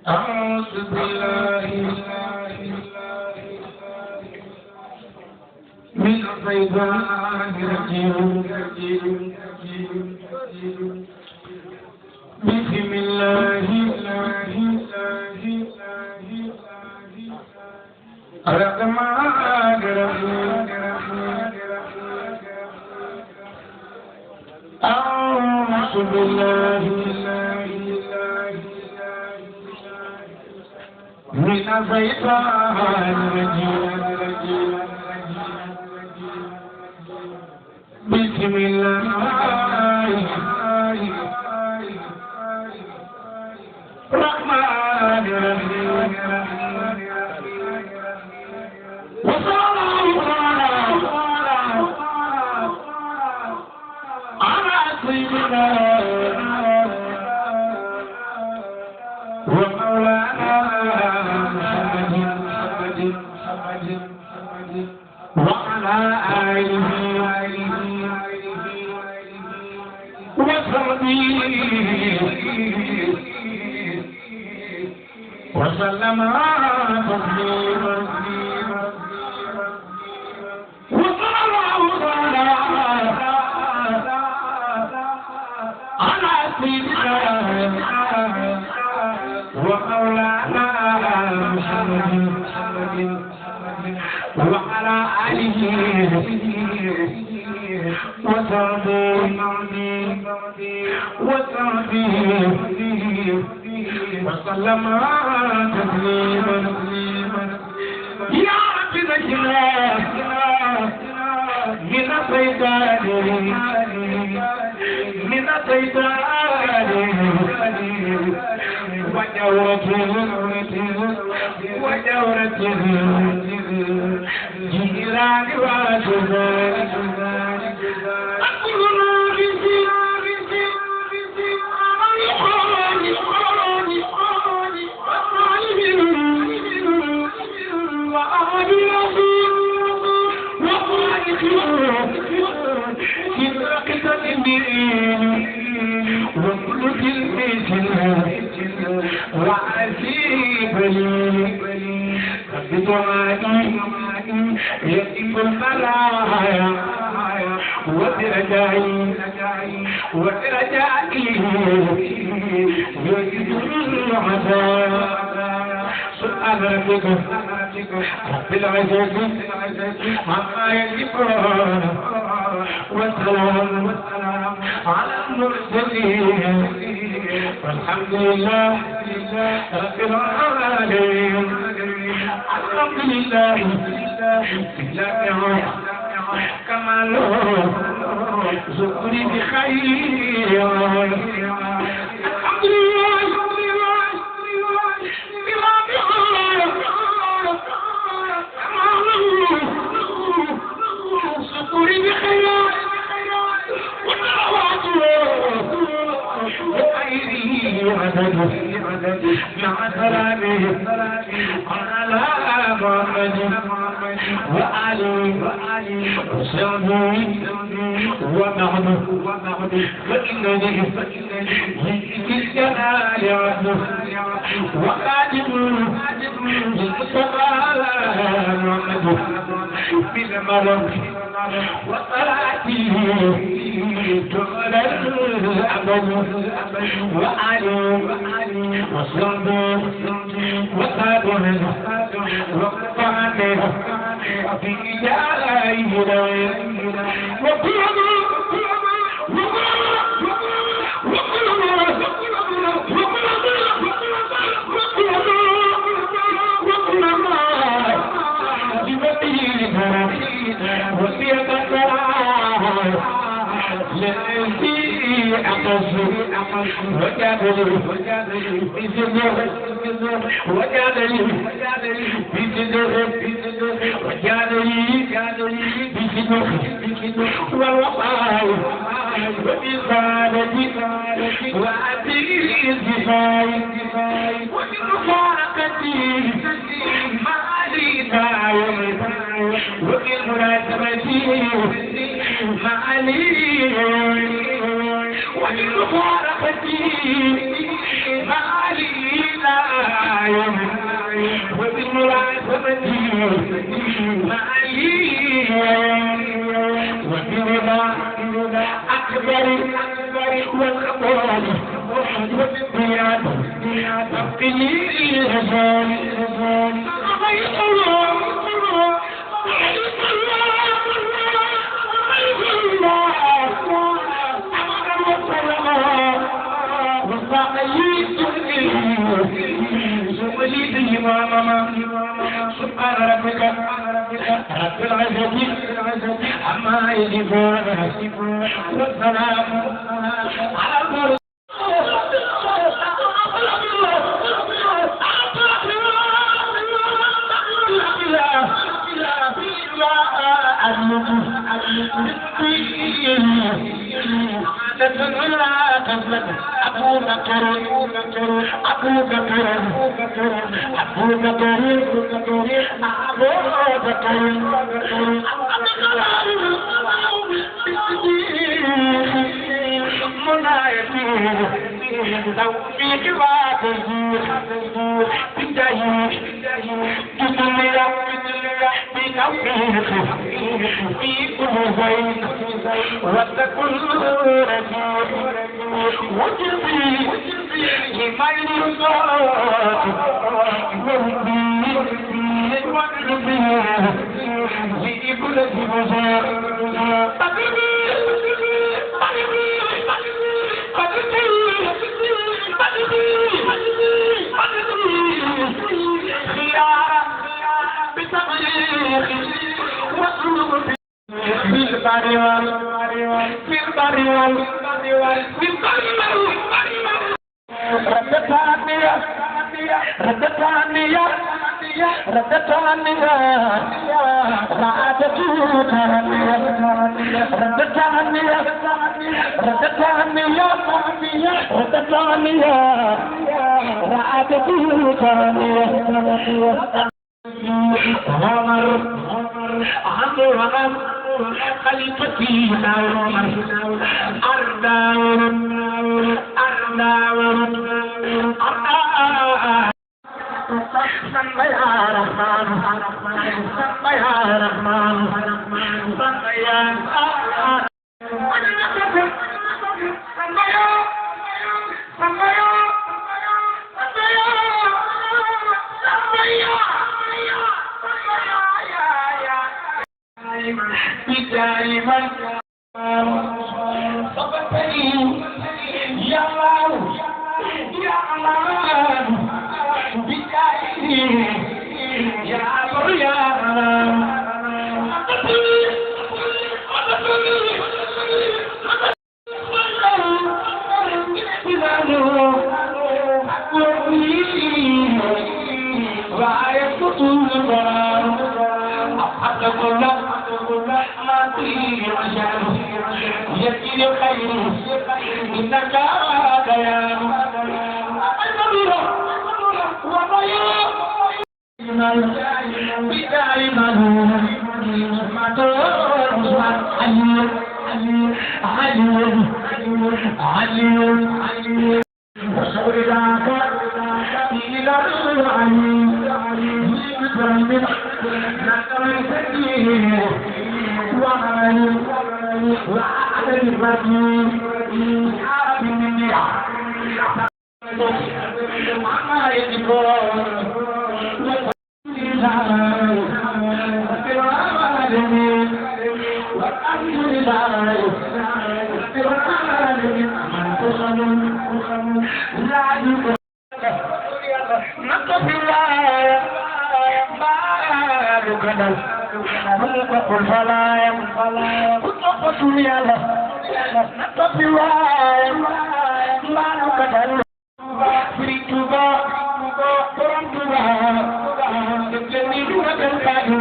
أعوذ بالله من الشيطان الرجيم بسم الله الرحمن الرحيم أعوذ بالله من الشيطان الرجيم بسم الله الرحمن الرحيم وصلى الله على سيدنا ومولانا محمد وعلى آله وصحبه وسلم تسليما وصلى الله على سيدنا ومولانا محمد وعلى آله وصحبه وسلم تسليما يا رب نجنا من الشيطان وجورته جيران وجزان أقولنا وكل تلميذ وعسيب لي بدعائي يكف البلايا ورجائي يجد العذاب سبحان ربك رب العزة عما يصفون والسلام على المرسلين والحمد لله رب العالمين الحمد لله كماله ذكري بخير الحمد لله ذكري بخير عدد مع سلامه على محمد وآله وصحبه وبعد فإنني في الجلال عبده وخادم للمصطفى محمد بالمرض وصلاته تغلى الأبد وآله وصحبه وخادم وقفانه في جلائه وبالمفارقة ما لي لا أكبر والخبال والديان تبقي رجال سبحان ربك رب العزة عما يصفون والسلام على المرسلين أبو بكر في كل زين وتكن وجبي لما يرضاك وجبي لكل زبزار خليفتي سمى يا رحمن سمى يا رحمن سمى يا بدائما صبتني يا الله يا الله بدائي يا الله يا يكفي الخير إنك ديان بدائما ما ترى علي وصورك إلى العلي من نتركه وعلى الرجيم عرب مني عما يجبون والحمد لله رب العالمين لا يكون نقف الله ما يكون قل فلا قطفت يا الله نقف الله ما يكون فريتوبا فرانتوبا تجنيدو وكان كادو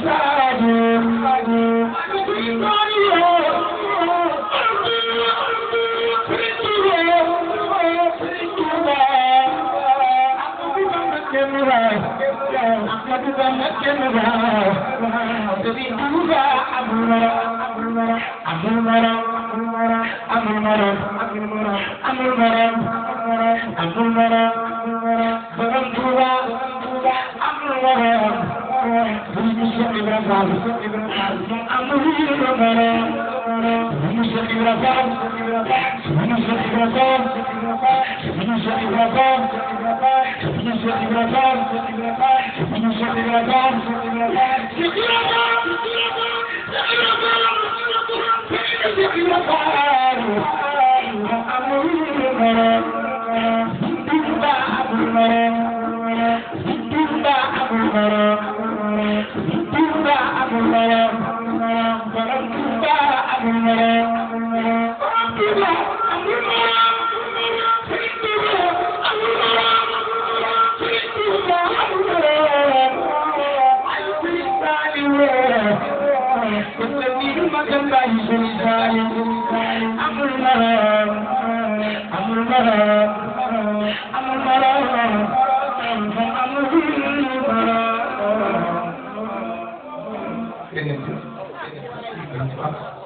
Bye. Kemura, Ahmadu Bamba Kemura, Devi Duga Amulmara, Amulmara, Amulmara, Amulmara, Amulmara, Baram Duga, Amulmara, Musa Ibrahim, Amulmara, Musa Ibrahim, Musa Ibrahim, Musa Ibrahim. Thank you.